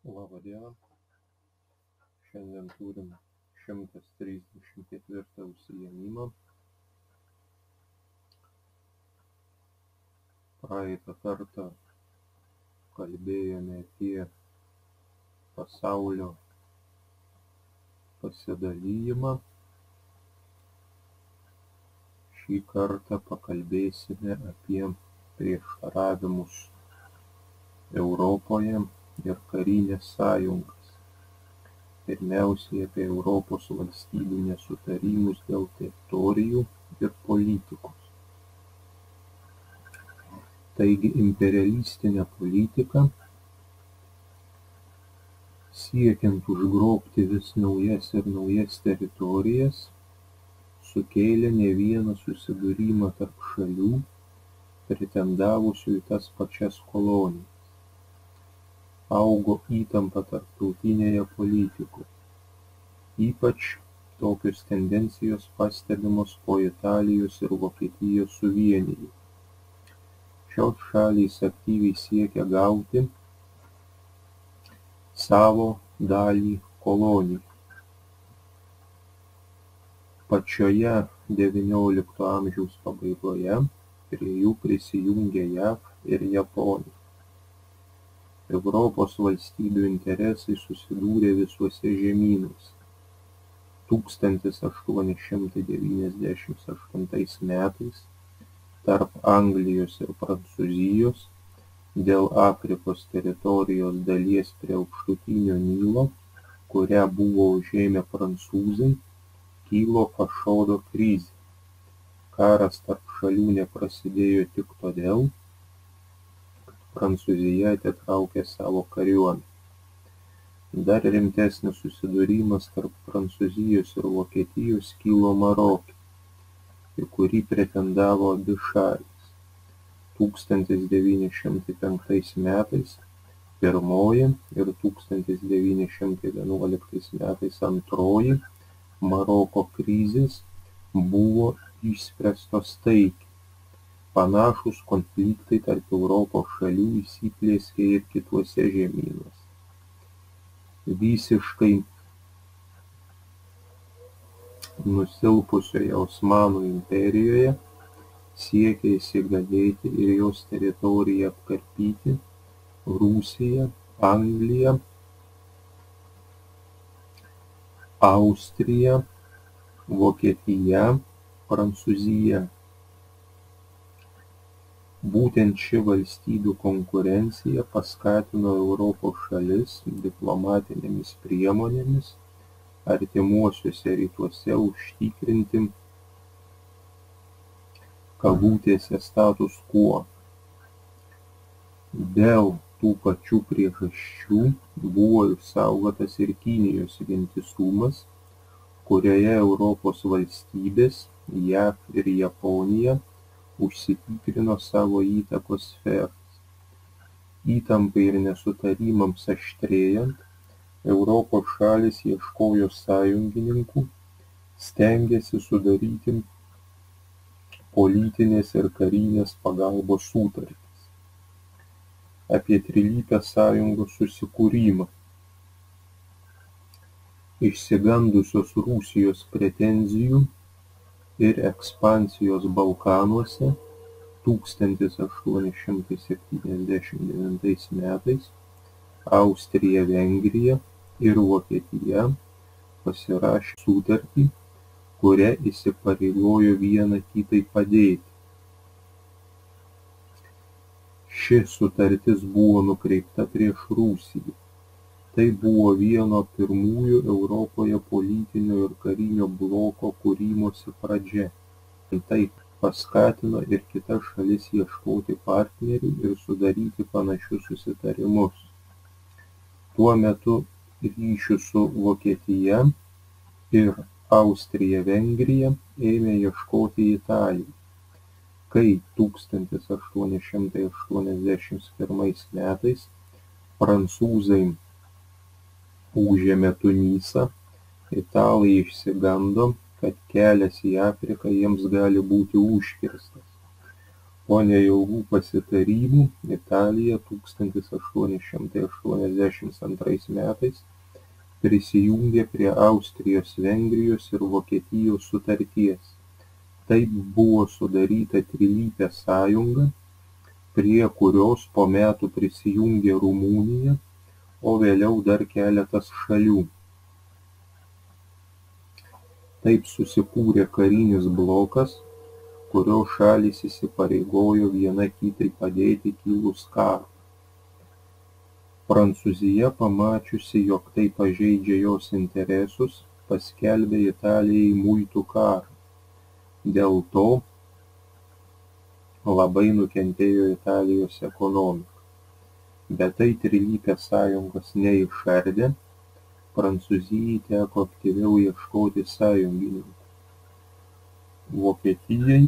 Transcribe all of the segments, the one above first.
Labą dieną. Šiandien turim 134 užsiėmimą. Praeitą kartą kalbėjome apie pasaulio pasidalijimą. Šį kartą pakalbėsime apie prieštaravimus Europoje ir karinės sąjungas. Pirmiausiai apie Europos valstybių nesutarimus dėl teritorijų ir politikos. Taigi imperialistinė politika, siekiant užgrobti vis naujas ir naujas teritorijas, sukėlė ne vieną susidūrimą tarp šalių, pretendavusių į tas pačias kolonijas. Augo įtampa tarptautinėje politikoje. Ypač tokios tendencijos pastebimos po Italijos ir Vokietijos suvienijimo. Šios šalys aktyviai siekia gauti savo dalį kolonijų. Pačioje XIX amžiaus pabaigoje prie jų prisijungė JAV ir Japonija. Europos valstybių interesai susidūrė visuose žemynuose. 1898 metais tarp Anglijos ir Prancūzijos dėl Afrikos teritorijos dalies prie aukštutinio Nilo, kurią buvo užėmę prancūzai, kilo Fašodo krizė. Karas tarp šalių neprasidėjo tik todėl, kad Prancūzija atitraukė savo kariuomenę. Dar rimtesnis susidūrimas tarp Prancūzijos ir Vokietijos kilo Maroke, į kurį pretendavo abi šalys. 1905 metais pirmoji ir 1911 metais antroji Maroko krizės buvo išspręstos taikiai. Panašūs konfliktai tarp Europos šalių įsiplieskė ir kituose žemynuose. Visiškai nusilpusioje Osmanų imperijoje siekė įsigalėti ir jos teritoriją apkarpyti Rusija, Anglija, Austrija, Vokietija, Prancūzija. Būtent ši valstybių konkurencija paskatino Europos šalis diplomatinėmis priemonėmis artimuosiuose rytuose užtikrinti kabutėse status quo. Dėl tų pačių priežasčių buvo išsaugotas ir Kinijos vientisumas, kurioje Europos valstybės, JAV ir Japonija užsitikrino savo įtakos sferas. Įtampai ir nesutarimams aštrėjant, Europos šalys ieškojo sąjungininkų, stengėsi sudaryti politinės ir karinės pagalbos sutartis. Apie trilypę sąjungos susikūrimą. Išsigandusios Rusijos pretenzijų ir ekspansijos Balkanuose 1879 metais Austrija-Vengrija ir Vokietija pasirašė sutartį, kuria įsipareigojo viena kitai padėti. Ši sutartis buvo nukreipta prieš Rusiją. Tai buvo vieno pirmųjų Europoje politinio ir karinio bloko kūrimosi pradžia. Tai paskatino ir kitas šalis ieškoti partnerių ir sudaryti panašius susitarimus. Tuo metu ryšių su Vokietija ir Austrija-Vengrija ėmė ieškoti Italija, kai 1881 metais prancūzai užėmė Tunisą, italai išsigando, kad kelias į Afriką jiems gali būti užkirstas. Po neilgų pasitarimų Italija 1882 metais prisijungė prie Austrijos-Vengrijos ir Vokietijos sutarties. Taip buvo sudaryta trilypė sąjunga, prie kurios po metų prisijungė Rumunija, o vėliau dar keletas šalių. Taip susikūrė karinis blokas, kurio šalys įsipareigojo viena kitai padėti kilus karui. Prancūzija, pamačiusi, jog tai pažeidžia jos interesus, paskelbė Italijai muitų karą. Dėl to labai nukentėjo Italijos ekonomika. Bet tai trilypės sąjungos neišardė, Prancūzijai teko aktyviau ieškoti sąjungininkų. Vokietijai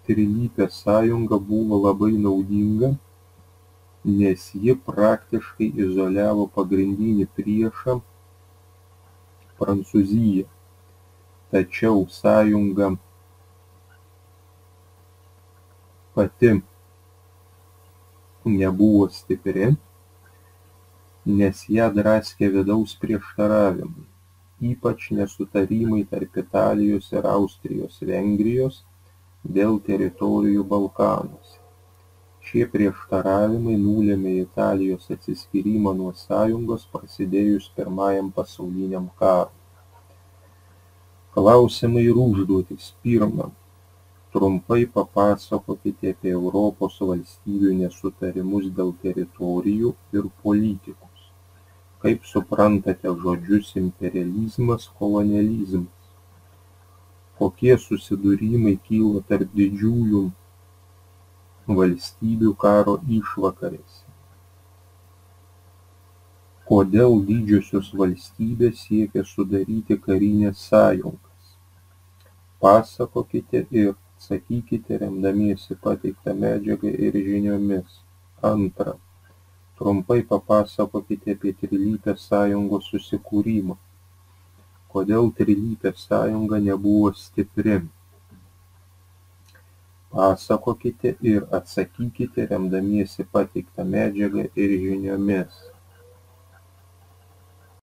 trilypė sąjunga buvo labai naudinga, nes ji praktiškai izoliavo pagrindinį priešą Prancūziją. Tačiau sąjunga pati nebuvo stipri, nes ją draskė vidaus prieštaravimai, ypač nesutarimai tarp Italijos ir Austrijos-Vengrijos dėl teritorijų Balkanuose. Šie prieštaravimai nulėmė Italijos atsiskyrimą nuo sąjungos prasidėjus Pirmajam pasauliniam karui. Klausimai ir užduotys. Pirma, trumpai papasakokite apie Europos valstybių nesutarimus dėl teritorijų ir politikos. Kaip suprantate žodžius imperializmas, kolonializmas? Kokie susidūrimai kyla tarp didžiųjų valstybių karo išvakarėse? Kodėl didžiosios valstybės siekia sudaryti karinės sąjungas? Pasakokite ir atsakykite remdamiesi pateiktą medžiagą ir žiniomis. Antra, trumpai papasakokite apie trilypės sąjungos susikūrimą. Kodėl trilypė sąjunga nebuvo stipri? Pasakokite ir atsakykite remdamiesi pateiktą medžiagą ir žiniomis.